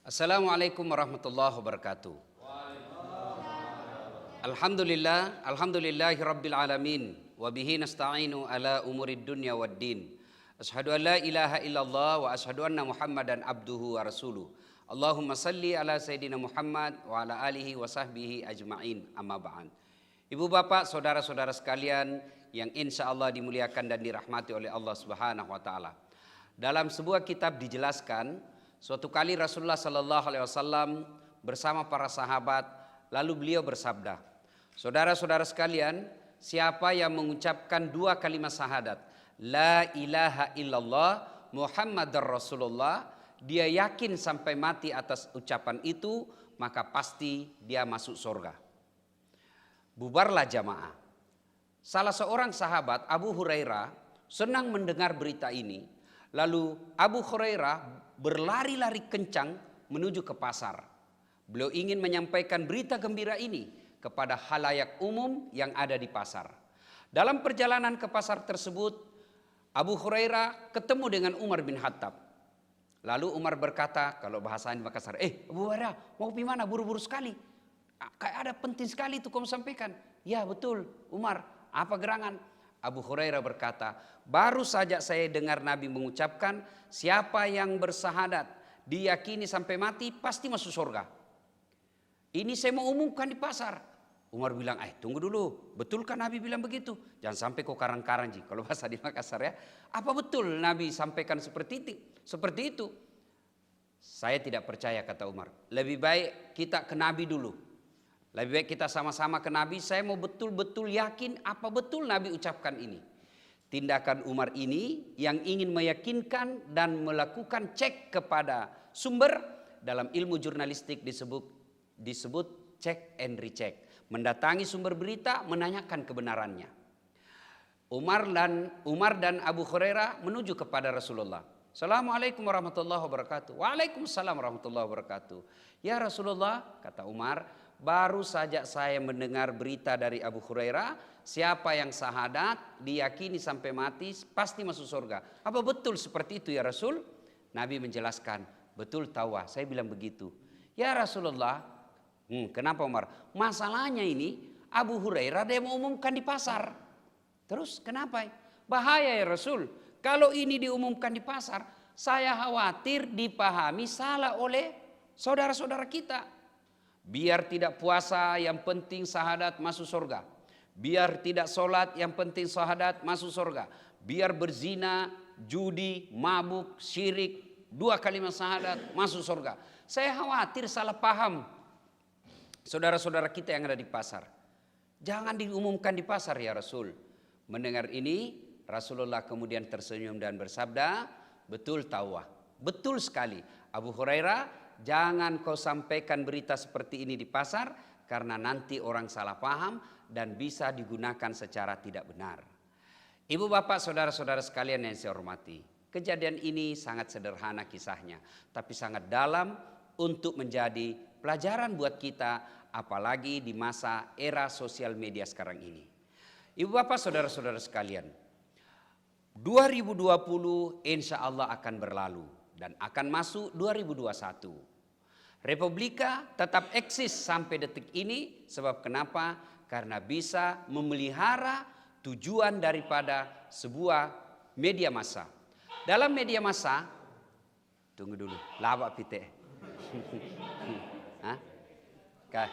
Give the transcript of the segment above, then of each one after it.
Assalamualaikum warahmatullahi wabarakatuh. Alhamdulillahi rabbil alamin wa bihi nasta'inu ala umurid dunya waddin. Asyhadu an la ilaha illallah wa asyhadu anna Muhammadan abduhu wa rasuluh. Allahumma salli ala sayyidina Muhammad wa ala alihi wa sahbihi ajma'in, amma ba'an. Ibu bapak, saudara-saudara sekalian yang insya Allah dimuliakan dan dirahmati oleh Allah Subhanahu wa taala. Dalam sebuah kitab dijelaskan, suatu kali Rasulullah Sallallahu Alaihi Wasallam bersama para sahabat, lalu beliau bersabda, saudara-saudara sekalian, siapa yang mengucapkan dua kalimat syahadat, la ilaha illallah Muhammadar Rasulullah, dia yakin sampai mati atas ucapan itu, maka pasti dia masuk surga. Bubarlah jamaah. Salah seorang sahabat, Abu Hurairah, senang mendengar berita ini. Lalu Abu Hurairah berlari-lari kencang menuju ke pasar. Beliau ingin menyampaikan berita gembira ini kepada khalayak umum yang ada di pasar. Dalam perjalanan ke pasar tersebut, Abu Hurairah ketemu dengan Umar bin Khattab. Lalu Umar berkata, kalau bahasa di Makassar, Abu Hurairah mau pergi mana, buru-buru sekali. Kayak ada penting sekali itu kamu sampaikan. Ya betul Umar, apa gerangan? Abu Hurairah berkata, baru saja saya dengar Nabi mengucapkan, siapa yang bersahadat diyakini sampai mati pasti masuk surga. Ini saya mau umumkan di pasar. Umar bilang, tunggu dulu, betulkah Nabi bilang begitu? Jangan sampai kau karang-karang ji, kalau bahasa di Makassar ya. Apa betul Nabi sampaikan seperti itu? Saya tidak percaya, kata Umar. Lebih baik kita ke Nabi dulu. Lebih baik kita sama-sama ke Nabi. Saya mau betul-betul yakin apa betul Nabi ucapkan ini. Tindakan Umar ini yang ingin meyakinkan dan melakukan cek kepada sumber. Dalam ilmu jurnalistik disebut check and recheck. Mendatangi sumber berita, menanyakan kebenarannya. Umar dan Abu Hurairah menuju kepada Rasulullah. Assalamualaikum warahmatullahi wabarakatuh. Waalaikumsalam warahmatullahi wabarakatuh. Ya Rasulullah, kata Umar, baru saja saya mendengar berita dari Abu Hurairah, siapa yang syahadat diyakini sampai mati pasti masuk surga. Apa betul seperti itu ya Rasul? Nabi menjelaskan, betul tawa, saya bilang begitu. Ya Rasulullah, kenapa Umar? Masalahnya ini Abu Hurairah dia mau umumkan di pasar. Terus kenapa? Bahaya ya Rasul. Kalau ini diumumkan di pasar, saya khawatir dipahami salah oleh saudara-saudara kita. Biar tidak puasa yang penting syahadat masuk surga. Biar tidak sholat yang penting syahadat masuk surga. Biar berzina, judi, mabuk, syirik, dua kalimat syahadat masuk surga. Saya khawatir salah paham saudara-saudara kita yang ada di pasar. Jangan diumumkan di pasar ya Rasul. Mendengar ini Rasulullah kemudian tersenyum dan bersabda, betul tawah, betul sekali Abu Hurairah, jangan kau sampaikan berita seperti ini di pasar karena nanti orang salah paham dan bisa digunakan secara tidak benar. Ibu bapak saudara-saudara sekalian yang saya hormati, kejadian ini sangat sederhana kisahnya, tapi sangat dalam untuk menjadi pelajaran buat kita, apalagi di masa era sosial media sekarang ini. Ibu bapak saudara-saudara sekalian, 2020 insya Allah akan berlalu dan akan masuk 2021. Republika tetap eksis sampai detik ini. Sebab kenapa? Karena bisa memelihara tujuan daripada sebuah media massa. Dalam media massa, tunggu dulu, lawak pite. Hah? Kah?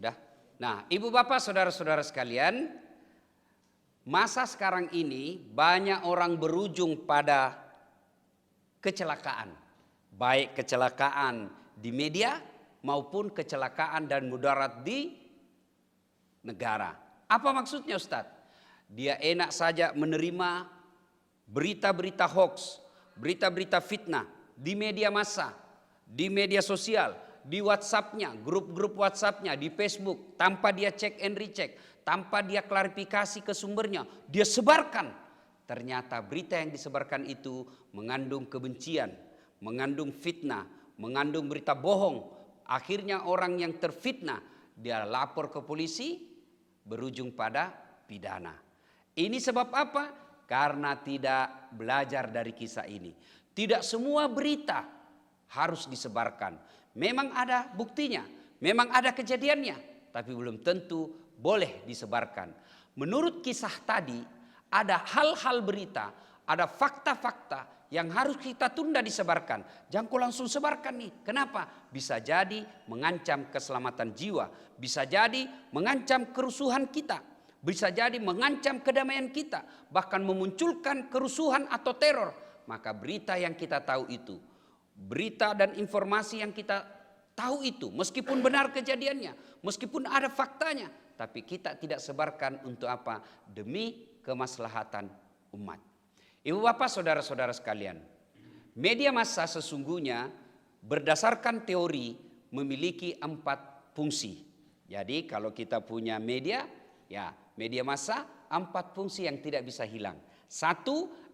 Ya. Nah, ibu bapak saudara-saudara sekalian, masa sekarang ini banyak orang berujung pada kecelakaan. Baik kecelakaan di media maupun kecelakaan dan mudarat di negara. Apa maksudnya Ustadz? Dia enak saja menerima berita-berita hoax, berita-berita fitnah di media massa, di media sosial, di WhatsApp-nya, grup-grup WhatsApp-nya, di Facebook, tanpa dia cek and recheck, tanpa dia klarifikasi ke sumbernya, dia sebarkan. Ternyata berita yang disebarkan itu mengandung kebencian, mengandung fitnah, mengandung berita bohong. Akhirnya orang yang terfitnah, dia lapor ke polisi, berujung pada pidana. Ini sebab apa? Karena tidak belajar dari kisah ini. Tidak semua berita harus disebarkan. Memang ada buktinya, memang ada kejadiannya, tapi belum tentu boleh disebarkan. Menurut kisah tadi, ada hal-hal berita, ada fakta-fakta yang harus kita tunda disebarkan. Jangan kau langsung sebarkan nih. Kenapa? Bisa jadi mengancam keselamatan jiwa, bisa jadi mengancam kerusuhan kita, bisa jadi mengancam kedamaian kita, bahkan memunculkan kerusuhan atau teror. Maka berita yang kita tahu itu, berita dan informasi yang kita tahu itu, meskipun benar kejadiannya, meskipun ada faktanya, tapi kita tidak sebarkan untuk apa? Demi kemaslahatan umat. Ibu bapak saudara-saudara sekalian, media massa sesungguhnya berdasarkan teori memiliki 4 fungsi. Jadi kalau kita punya media, ya media massa 4 fungsi yang tidak bisa hilang. 1,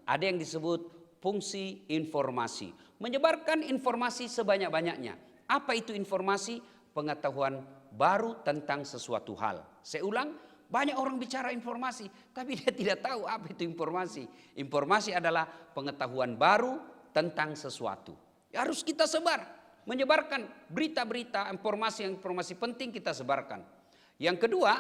ada yang disebut fungsi informasi, menyebarkan informasi sebanyak-banyaknya. Apa itu informasi? Pengetahuan baru tentang sesuatu hal. Saya ulang, banyak orang bicara informasi, tapi dia tidak tahu apa itu informasi. Informasi adalah pengetahuan baru tentang sesuatu. Ya, harus kita sebar, menyebarkan berita-berita, informasi penting kita sebarkan. Yang kedua,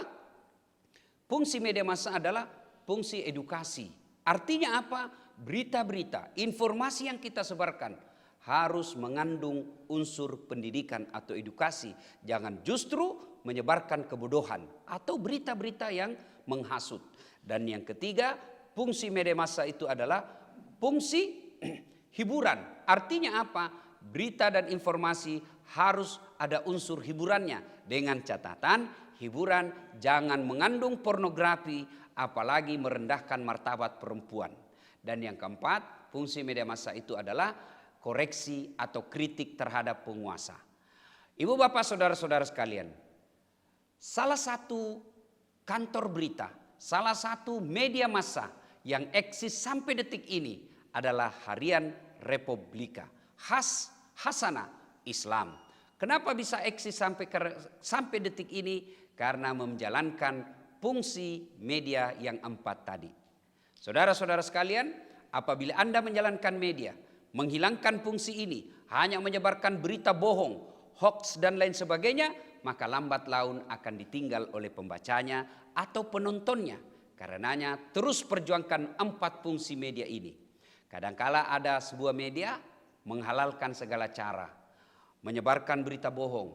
fungsi media massa adalah fungsi edukasi. Artinya apa? Berita-berita, informasi yang kita sebarkan harus mengandung unsur pendidikan atau edukasi. Jangan justru menyebarkan kebodohan atau berita-berita yang menghasut. Dan yang ketiga, fungsi media massa itu adalah fungsi hiburan. Artinya apa? Berita dan informasi harus ada unsur hiburannya. Dengan catatan, hiburan jangan mengandung pornografi, apalagi merendahkan martabat perempuan. Dan yang keempat, fungsi media massa itu adalah koreksi atau kritik terhadap penguasa. Ibu bapak saudara-saudara sekalian, salah satu kantor berita, salah satu media massa yang eksis sampai detik ini adalah Harian Republika, Hasanah Islam. Kenapa bisa eksis sampai detik ini? Karena menjalankan fungsi media yang 4 tadi. Saudara-saudara sekalian, apabila Anda menjalankan media, menghilangkan fungsi ini, hanya menyebarkan berita bohong, hoax dan lain sebagainya, maka lambat laun akan ditinggal oleh pembacanya atau penontonnya. Karenanya terus perjuangkan 4 fungsi media ini. Kadangkala ada sebuah media menghalalkan segala cara, menyebarkan berita bohong,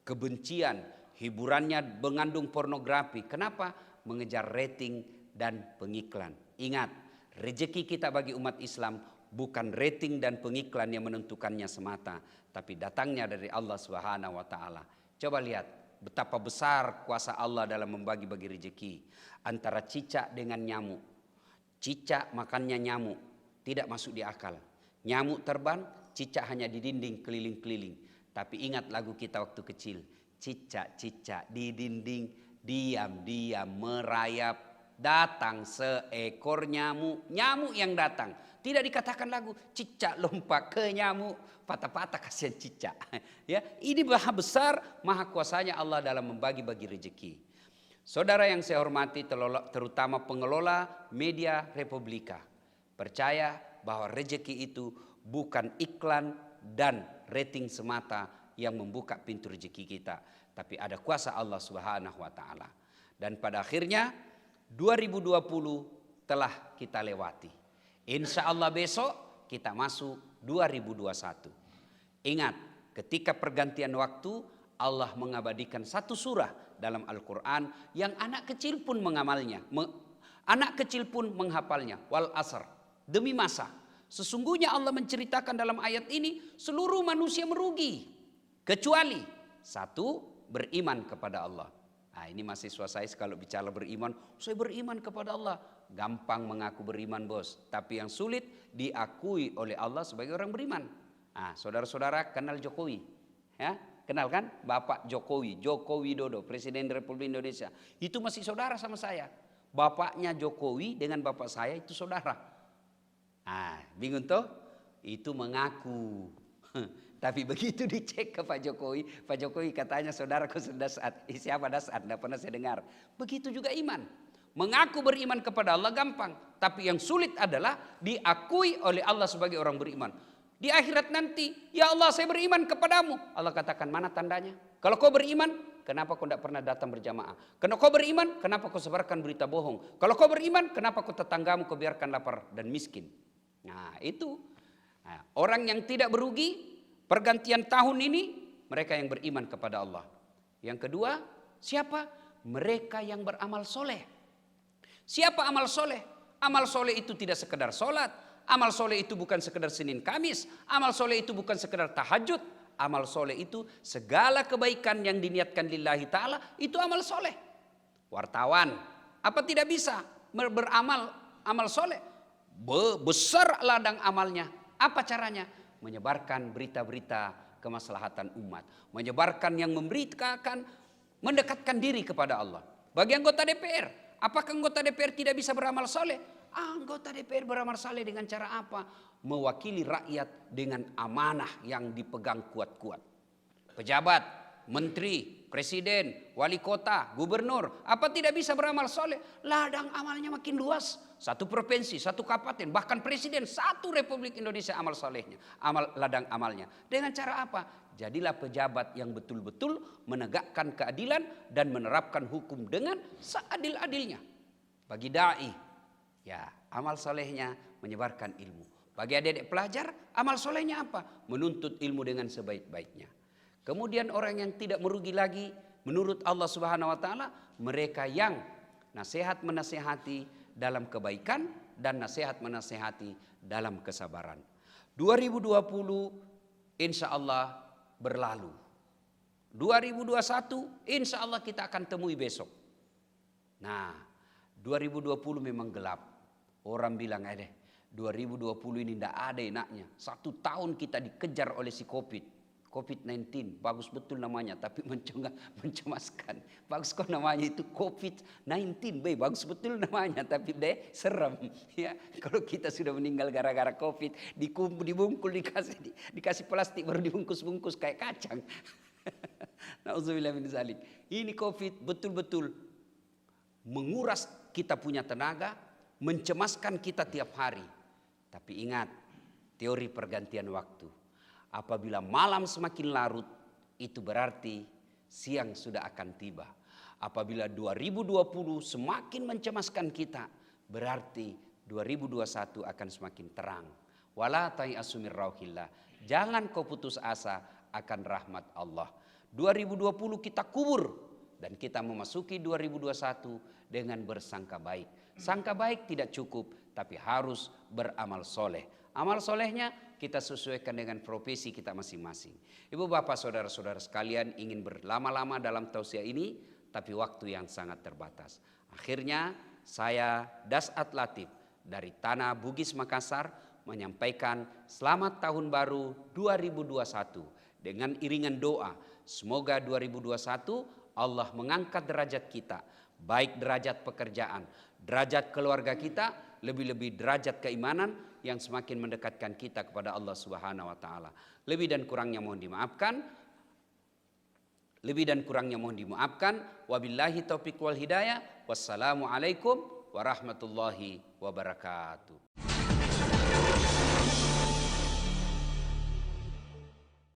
kebencian, hiburannya mengandung pornografi. Kenapa? Mengejar rating dan pengiklan. Ingat, rezeki kita bagi umat Islam bukan rating dan pengiklan yang menentukannya semata, tapi datangnya dari Allah Subhanahu wa taala. Coba lihat betapa besar kuasa Allah dalam membagi-bagi rezeki. Antara cicak dengan nyamuk. Cicak makannya nyamuk, tidak masuk di akal. Nyamuk terbang, cicak hanya di dinding keliling-keliling. Tapi ingat lagu kita waktu kecil, cicak-cicak di dinding diam-diam merayap. Datang seekor nyamuk, nyamuk yang datang. Tidak dikatakan lagu cicak lompat ke nyamuk, patah-patah kasihan cicak. Ya, ini maha besar, maha kuasanya Allah dalam membagi-bagi rezeki. Saudara yang saya hormati, terutama pengelola media Republika, percaya bahwa rezeki itu bukan iklan dan rating semata yang membuka pintu rezeki kita, tapi ada kuasa Allah Subhanahu wa taala. Dan pada akhirnya 2020 telah kita lewati. Insya Allah besok kita masuk 2021. Ingat, ketika pergantian waktu, Allah mengabadikan satu surah dalam Al-Quran yang anak kecil pun mengamalnya. Anak kecil pun menghafalnya. Wal asr, demi masa. Sesungguhnya Allah menceritakan dalam ayat ini seluruh manusia merugi. Kecuali satu, beriman kepada Allah. Nah, ini mahasiswa saya kalau bicara beriman, saya beriman kepada Allah. Gampang mengaku beriman bos, tapi yang sulit diakui oleh Allah sebagai orang beriman. Nah, saudara-saudara kenal Jokowi, ya kenal kan? Bapak Jokowi, Joko Widodo, Presiden Republik Indonesia. Itu masih saudara sama saya. Bapaknya Jokowi dengan bapak saya itu saudara. Nah, bingung tuh? Itu mengaku. Tapi begitu dicek ke Pak Jokowi katanya saudaraku Dasat. Siapa Dasat? Tidak pernah saya dengar. Begitu juga iman. Mengaku beriman kepada Allah gampang. Tapi yang sulit adalah diakui oleh Allah sebagai orang beriman. Di akhirat nanti, ya Allah saya beriman kepadamu. Allah katakan mana tandanya? Kalau kau beriman, kenapa kau tidak pernah datang berjamaah? Kalau kau beriman, kenapa kau sebarkan berita bohong? Kalau kau beriman, kenapa kau tetanggamu kau biarkan lapar dan miskin? Nah itu. Nah, orang yang tidak berugi, pergantian tahun ini, mereka yang beriman kepada Allah. Yang kedua, siapa? Mereka yang beramal soleh. Siapa amal soleh? Amal soleh itu tidak sekedar sholat. Amal soleh itu bukan sekedar Senin Kamis. Amal soleh itu bukan sekedar tahajud. Amal soleh itu segala kebaikan yang diniatkan lillahi ta'ala. Itu amal soleh. Wartawan, apa tidak bisa beramal amal soleh? Besar ladang amalnya. Apa caranya? Menyebarkan berita-berita kemaslahatan umat. Menyebarkan yang memberitakan, mendekatkan diri kepada Allah. Bagi anggota DPR, apakah anggota DPR tidak bisa beramal soleh? Anggota DPR beramal soleh dengan cara apa? Mewakili rakyat dengan amanah yang dipegang kuat-kuat. Pejabat, menteri, presiden, wali kota, gubernur, apa tidak bisa beramal soleh? Ladang amalnya makin luas. Satu provinsi, satu kabupaten, bahkan presiden satu Republik Indonesia amal solehnya, ladang amalnya. Dengan cara apa? Jadilah pejabat yang betul-betul menegakkan keadilan dan menerapkan hukum dengan seadil-adilnya. Bagi dai, ya amal solehnya menyebarkan ilmu. Bagi adik-adik pelajar, amal solehnya apa? Menuntut ilmu dengan sebaik-baiknya. Kemudian orang yang tidak merugi lagi, menurut Allah Subhanahu Wa Taala, mereka yang nasihat menasihati dalam kebaikan dan nasihat menasihati dalam kesabaran. 2020 insya Allah berlalu. 2021 insya Allah kita akan temui besok. Nah 2020 memang gelap. Orang bilang 2020 ini tidak ada enaknya. 1 tahun kita dikejar oleh si COVID-19. Bagus betul namanya, tapi mencemaskan. Bagus kok namanya itu COVID-19. Bagus betul namanya, tapi serem. Ya, kalau kita sudah meninggal gara-gara COVID, dibungkul, dikasih plastik, baru dibungkus-bungkus kayak kacang. Nauzubillah min dzalik. Ini COVID betul-betul menguras kita punya tenaga, mencemaskan kita tiap hari. Tapi ingat, teori pergantian waktu. Apabila malam semakin larut, itu berarti siang sudah akan tiba. Apabila 2020 semakin mencemaskan kita, berarti 2021 akan semakin terang. Wala tayasu mir rauhillah. Jangan kau putus asa akan rahmat Allah. 2020 kita kubur dan kita memasuki 2021 dengan bersangka baik. Sangka baik tidak cukup, tapi harus beramal soleh. Amal solehnya kita sesuaikan dengan profesi kita masing-masing. Ibu bapak saudara-saudara sekalian, ingin berlama-lama dalam tausiah ini, tapi waktu yang sangat terbatas. Akhirnya saya Dasat Latif dari Tanah Bugis Makassar menyampaikan selamat tahun baru 2021 dengan iringan doa. Semoga 2021 Allah mengangkat derajat kita, baik derajat pekerjaan, derajat keluarga kita, lebih-lebih derajat keimanan yang semakin mendekatkan kita kepada Allah Subhanahu Wa Taala. Lebih dan kurangnya mohon dimaafkan. Wabillahi taufiq wal hidayah. Wassalamualaikum warahmatullahi wabarakatuh.